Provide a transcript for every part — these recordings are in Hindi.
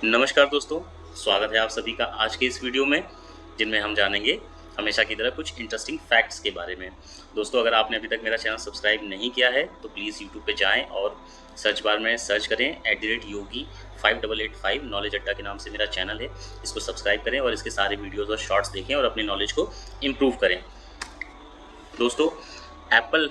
नमस्कार दोस्तों, स्वागत है आप सभी का आज के इस वीडियो में, जिनमें हम जानेंगे हमेशा की तरह कुछ इंटरेस्टिंग फैक्ट्स के बारे में। दोस्तों, अगर आपने अभी तक मेरा चैनल सब्सक्राइब नहीं किया है तो प्लीज़ यूट्यूब पे जाएं और सर्च बार में सर्च करें @yogi 5885 नॉलेज अड्डा के नाम से मेरा चैनल है। इसको सब्सक्राइब करें और इसके सारे वीडियोज़ और शॉर्ट्स देखें और अपनी नॉलेज को इम्प्रूव करें। दोस्तों, एप्पल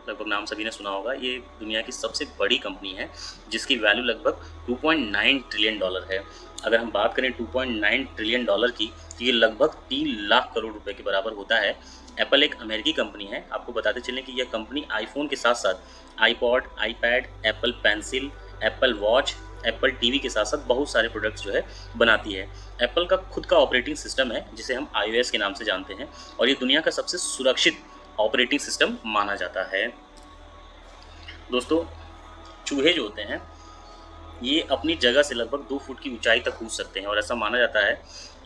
लगभग नाम सभी ने सुना होगा। ये दुनिया की सबसे बड़ी कंपनी है जिसकी वैल्यू लगभग 2.9 ट्रिलियन डॉलर है। अगर हम बात करें 2.9 ट्रिलियन डॉलर की तो ये लगभग 3 लाख करोड़ रुपए के बराबर होता है। एप्पल एक अमेरिकी कंपनी है। आपको बताते चलें कि यह कंपनी आईफोन के साथ साथ iPod, iPad, Apple pencil, Apple watch, Apple TV के साथ साथ बहुत सारे प्रोडक्ट्स जो है बनाती है। एप्पल का खुद का ऑपरेटिंग सिस्टम है जिसे हम iOS के नाम से जानते हैं और ये दुनिया का सबसे सुरक्षित ऑपरेटिंग सिस्टम माना जाता है। दोस्तों, चूहे जो होते हैं ये अपनी जगह से लगभग 2 फुट की ऊंचाई तक कूद सकते हैं और ऐसा माना जाता है,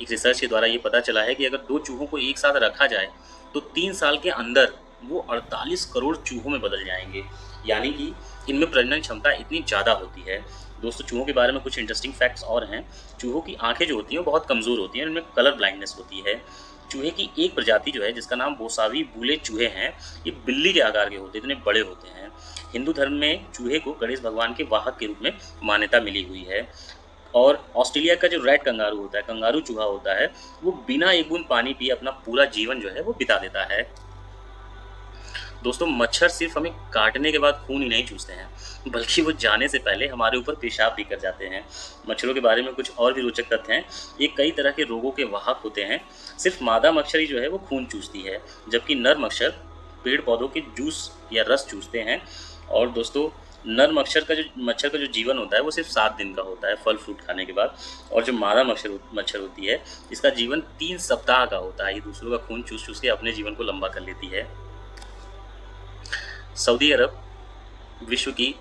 एक रिसर्च के द्वारा ये पता चला है कि अगर 2 चूहों को एक साथ रखा जाए तो 3 साल के अंदर वो 48 करोड़ चूहों में बदल जाएंगे। यानी कि इनमें प्रजनन क्षमता इतनी ज़्यादा होती है। दोस्तों, चूहों के बारे में कुछ इंटरेस्टिंग फैक्ट्स और हैं। चूहों की आंखें जो होती हैं वो बहुत कमज़ोर होती हैं, इनमें कलर ब्लाइंडनेस होती है। चूहे की एक प्रजाति जो है जिसका नाम बोसावी बूले चूहे हैं, ये बिल्ली के आकार के होते हैं, इतने बड़े होते हैं। हिंदू धर्म में चूहे को गणेश भगवान के वाहक के रूप में मान्यता मिली हुई है। और ऑस्ट्रेलिया का जो रेड कंगारू होता है, कंगारू चूहा होता है, वो बिना एक बूंद पानी पिए अपना पूरा जीवन जो है वो बिता देता है। दोस्तों, मच्छर सिर्फ हमें काटने के बाद खून ही नहीं चूसते हैं, बल्कि वो जाने से पहले हमारे ऊपर पेशाब भी कर जाते हैं। मच्छरों के बारे में कुछ और भी रोचक तथ्य हैं। ये कई तरह के रोगों के वाहक होते हैं। सिर्फ मादा मच्छर ही जो है वो खून चूसती है, जबकि नर मच्छर पेड़ पौधों के जूस या रस चूसते हैं। और दोस्तों, नर मच्छर का जो जीवन होता है वो सिर्फ 7 दिन का होता है फल फ्रूट खाने के बाद। और जो मादा मच्छर होती है, इसका जीवन 3 सप्ताह का होता है। ये दूसरों का खून चूस चूस के अपने जीवन को लंबा कर लेती है। सऊदी अरब विश्व की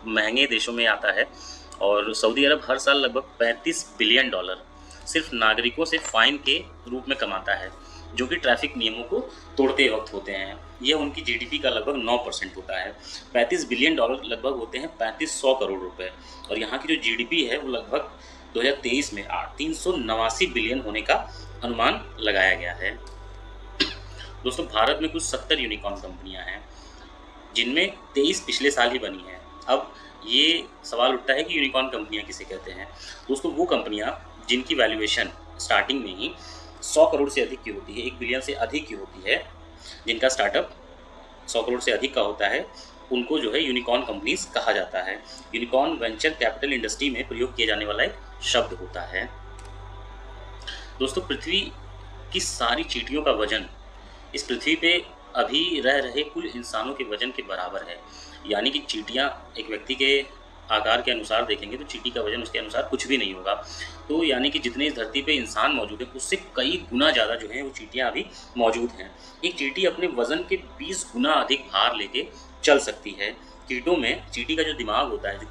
महंगे देशों में आता है और सऊदी अरब हर साल लगभग 35 बिलियन डॉलर सिर्फ नागरिकों से फाइन के रूप में कमाता है, जो कि ट्रैफिक नियमों को तोड़ते वक्त होते हैं। यह उनकी जीडीपी का लगभग 9% होता है। 35 बिलियन डॉलर लगभग होते हैं 3500 करोड़ रुपए। और यहाँ की जो जीडीपी है वो लगभग 2023 में 389 बिलियन होने का अनुमान लगाया गया है। दोस्तों, भारत में कुछ 70 यूनिकॉर्न कंपनियां हैं, जिनमें 23 पिछले साल ही बनी हैं। अब ये सवाल उठता है कि यूनिकॉर्न कंपनियां किसे कहते हैं। दोस्तों, वो कंपनियां जिनकी वैल्यूएशन स्टार्टिंग में ही 100 करोड़ से अधिक की होती है, 1 बिलियन से अधिक की होती है, जिनका स्टार्टअप 100 करोड़ से अधिक का होता है, उनको जो है यूनिकॉर्न कंपनीज कहा जाता है। यूनिकॉर्न वेंचर कैपिटल इंडस्ट्री में प्रयोग किया जाने वाला एक शब्द होता है। दोस्तों, पृथ्वी की सारी चींटियों का वजन इस पृथ्वी पे अभी रह रहे कुल इंसानों के वजन के बराबर है। यानी कि चींटियाँ एक व्यक्ति के आकार के अनुसार देखेंगे तो चींटी का वजन उसके अनुसार कुछ भी नहीं होगा। तो यानी कि जितने इस धरती पे इंसान मौजूद है उससे कई गुना ज़्यादा जो है वो चींटियाँ अभी मौजूद हैं। एक चींटी अपने वजन के 20 गुना अधिक भार लेके चल सकती है। कीटों में चींटी का जो दिमाग होता है, जो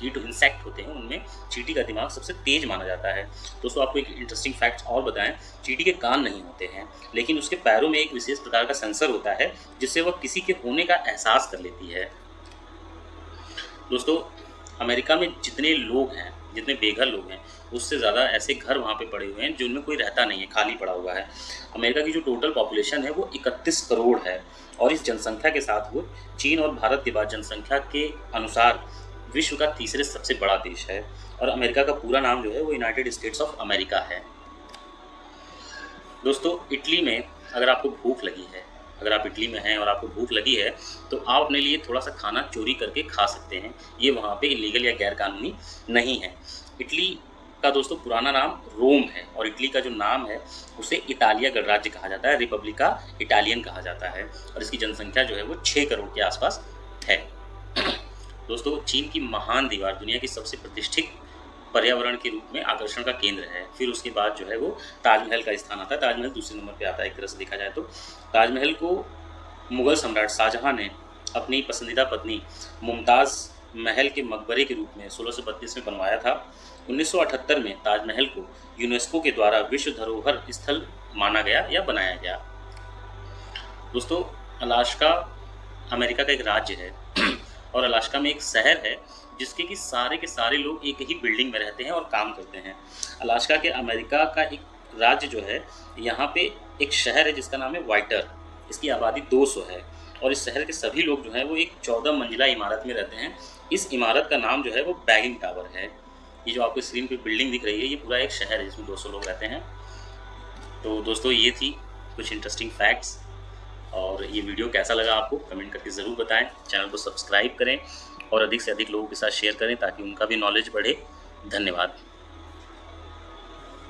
कीट इंसेक्ट होते हैं, उनमें चींटी का दिमाग सबसे तेज माना जाता है। दोस्तों, आपको एक इंटरेस्टिंग फैक्ट और बताएं, चींटी के कान नहीं होते हैं, लेकिन उसके पैरों में एक विशेष प्रकार का सेंसर होता है जिससे वह किसी के होने का एहसास कर लेती है। दोस्तों, अमेरिका में जितने लोग हैं, जितने बेघर लोग हैं, उससे ज़्यादा ऐसे घर वहाँ पे पड़े हुए हैं जिनमें कोई रहता नहीं है, खाली पड़ा हुआ है। अमेरिका की जो टोटल पॉपुलेशन है वो 31 करोड़ है और इस जनसंख्या के साथ वो चीन और भारत के बाद जनसंख्या के अनुसार विश्व का तीसरे सबसे बड़ा देश है। और अमेरिका का पूरा नाम जो है वो यूनाइटेड स्टेट्स ऑफ अमेरिका है। दोस्तों, इटली में अगर आपको भूख लगी है, अगर आप इटली में हैं और आपको भूख लगी है तो आप अपने लिए थोड़ा सा खाना चोरी करके खा सकते हैं। ये वहाँ पे इलीगल या गैर कानूनी नहीं है। इटली का दोस्तों पुराना नाम रोम है और इटली का जो नाम है उसे इटालिया गणराज्य कहा जाता है, रिपब्लिका इटालियन कहा जाता है। और इसकी जनसंख्या जो है वो 6 करोड़ के आसपास है। दोस्तों, चीन की महान दीवार दुनिया की सबसे प्रतिष्ठित पर्यावरण के रूप में आकर्षण का केंद्र है। फिर उसके बाद जो है वो ताजमहल का स्थान आता है। ताजमहल दूसरे नंबर पे आता है एक तरह से देखा जाए तो। ताजमहल को मुगल सम्राट शाहजहां ने अपनी पसंदीदा पत्नी मुमताज़ महल के मकबरे के रूप में 1632 में बनवाया था। 1978 में ताजमहल को यूनेस्को के द्वारा विश्व धरोहर स्थल माना गया या बनाया गया। दोस्तों, अलास्का अमेरिका का एक राज्य है और अलास्का में एक शहर है जिसके कि सारे के सारे लोग एक ही बिल्डिंग में रहते हैं और काम करते हैं। अलास्का के अमेरिका का एक राज्य जो है, यहाँ पे एक शहर है जिसका नाम है वाइटर। इसकी आबादी 200 है और इस शहर के सभी लोग जो हैं वो एक 14 मंजिला इमारत में रहते हैं। इस इमारत का नाम जो है वो बैगिंग टावर है। ये जो आपको स्क्रीन पे बिल्डिंग दिख रही है, ये पूरा एक शहर है जिसमें 200 लोग रहते हैं। तो दोस्तों, ये थी कुछ इंटरेस्टिंग फैक्ट्स। और ये वीडियो कैसा लगा आपको कमेंट करके ज़रूर बताएं। चैनल को सब्सक्राइब करें और अधिक से अधिक लोगों के साथ शेयर करें ताकि उनका भी नॉलेज बढ़े। धन्यवाद।